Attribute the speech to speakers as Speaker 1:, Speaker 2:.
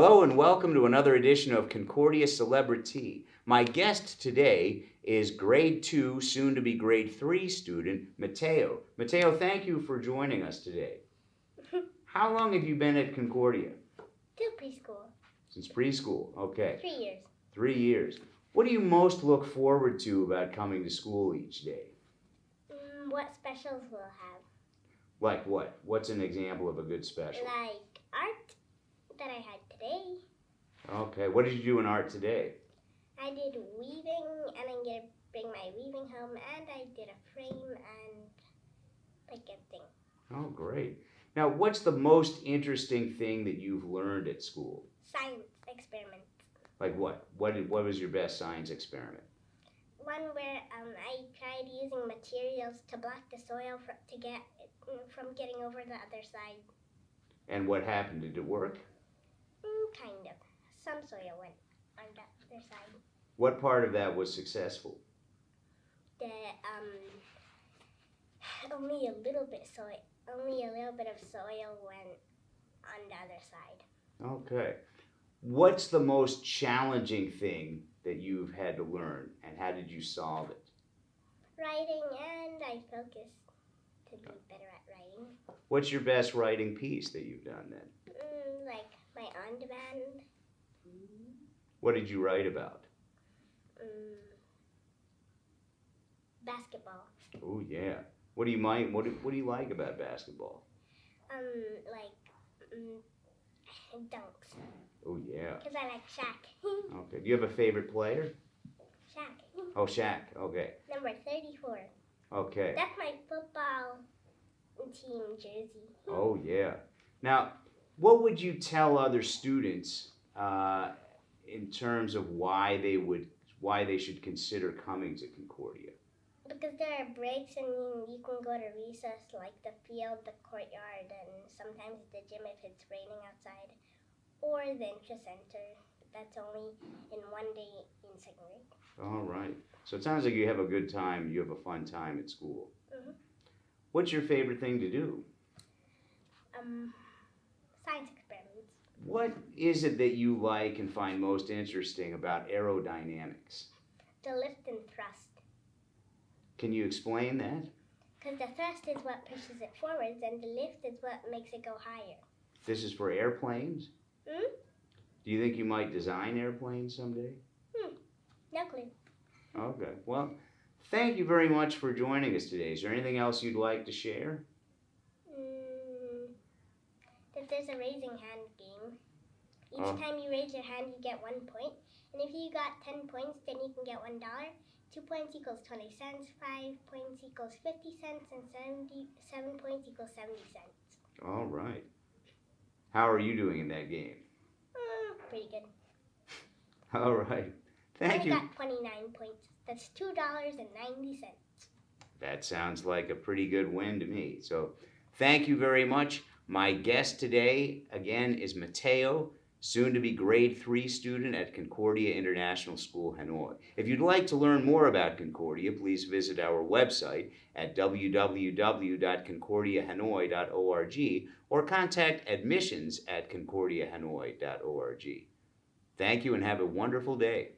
Speaker 1: Hello and welcome to another edition of Concordia Celebri-Tea. My guest today is grade 2, soon to be grade 3 student, Mateo. Mateo, thank you for joining us today. How long have you been at Concordia?
Speaker 2: Till preschool.
Speaker 1: Since preschool, okay.
Speaker 2: 3 years.
Speaker 1: 3 years. What do you most look forward to about coming to school each day?
Speaker 2: What specials we'll have.
Speaker 1: Like what? What's an example of a good special?
Speaker 2: Like art that I had today.
Speaker 1: Okay, what did you do in art today?
Speaker 2: I did weaving, and I'm going to bring my weaving home, and I did a frame and like a thing.
Speaker 1: Oh, great. Now, what's the most interesting thing that you've learned at school?
Speaker 2: Science experiments.
Speaker 1: Like what? What was your best science experiment?
Speaker 2: One where I tried using materials to block the soil to get from getting over the other side.
Speaker 1: And what happened? Did it work?
Speaker 2: Kind of. Some soil went on the other side.
Speaker 1: What part of that was successful?
Speaker 2: Only a little bit of soil went on the other side.
Speaker 1: Okay. What's the most challenging thing that you've had to learn, and how did you solve it?
Speaker 2: Writing, and I focused to be better at writing.
Speaker 1: What's your best writing piece that you've done then?
Speaker 2: Like my on-demand.
Speaker 1: What did you write about?
Speaker 2: Basketball.
Speaker 1: Oh yeah. What do you mind? What do you like about basketball?
Speaker 2: Dunks.
Speaker 1: Oh yeah.
Speaker 2: Because I like Shaq.
Speaker 1: Okay. Do you have a favorite player?
Speaker 2: Shaq.
Speaker 1: Oh, Shaq. Okay.
Speaker 2: Number 34.
Speaker 1: Okay.
Speaker 2: That's my football team jersey.
Speaker 1: Oh yeah. Now, what would you tell other students in terms of why they should consider coming to Concordia?
Speaker 2: Because there are breaks, and you can go to recess, like the field, the courtyard, and sometimes the gym if it's raining outside, or the interest center. That's only in one day in second grade.
Speaker 1: All right. So it sounds like you have a good time. You have a fun time at school.
Speaker 2: Mm-hmm.
Speaker 1: What's your favorite thing to do?
Speaker 2: Science experiments.
Speaker 1: What is it that you like and find most interesting about aerodynamics?
Speaker 2: The lift and thrust.
Speaker 1: Can you explain that?
Speaker 2: Because the thrust is what pushes it forwards, and the lift is what makes it go higher.
Speaker 1: This is for airplanes? Do you think you might design airplanes someday?
Speaker 2: No clue.
Speaker 1: Okay. Well, thank you very much for joining us today. Is there anything else you'd like to share?
Speaker 2: That there's a raising hand game. Each time you raise your hand, you get 1 point. And if you got 10 points, then you can get $1. 2 points equals 20 cents, 5 points equals 50 cents, and 7 points equals 70 cents.
Speaker 1: All right. How are you doing in that game?
Speaker 2: Pretty good.
Speaker 1: All right. Thank you.
Speaker 2: I got 29 points. That's $2.90.
Speaker 1: That sounds like a pretty good win to me. So thank you very much. My guest today, again, is Mateo, soon to be grade 3 student at Concordia International School, Hanoi. If you'd like to learn more about Concordia, please visit our website at www.concordiahanoi.org or contact admissions@concordiahanoi.org. Thank you and have a wonderful day.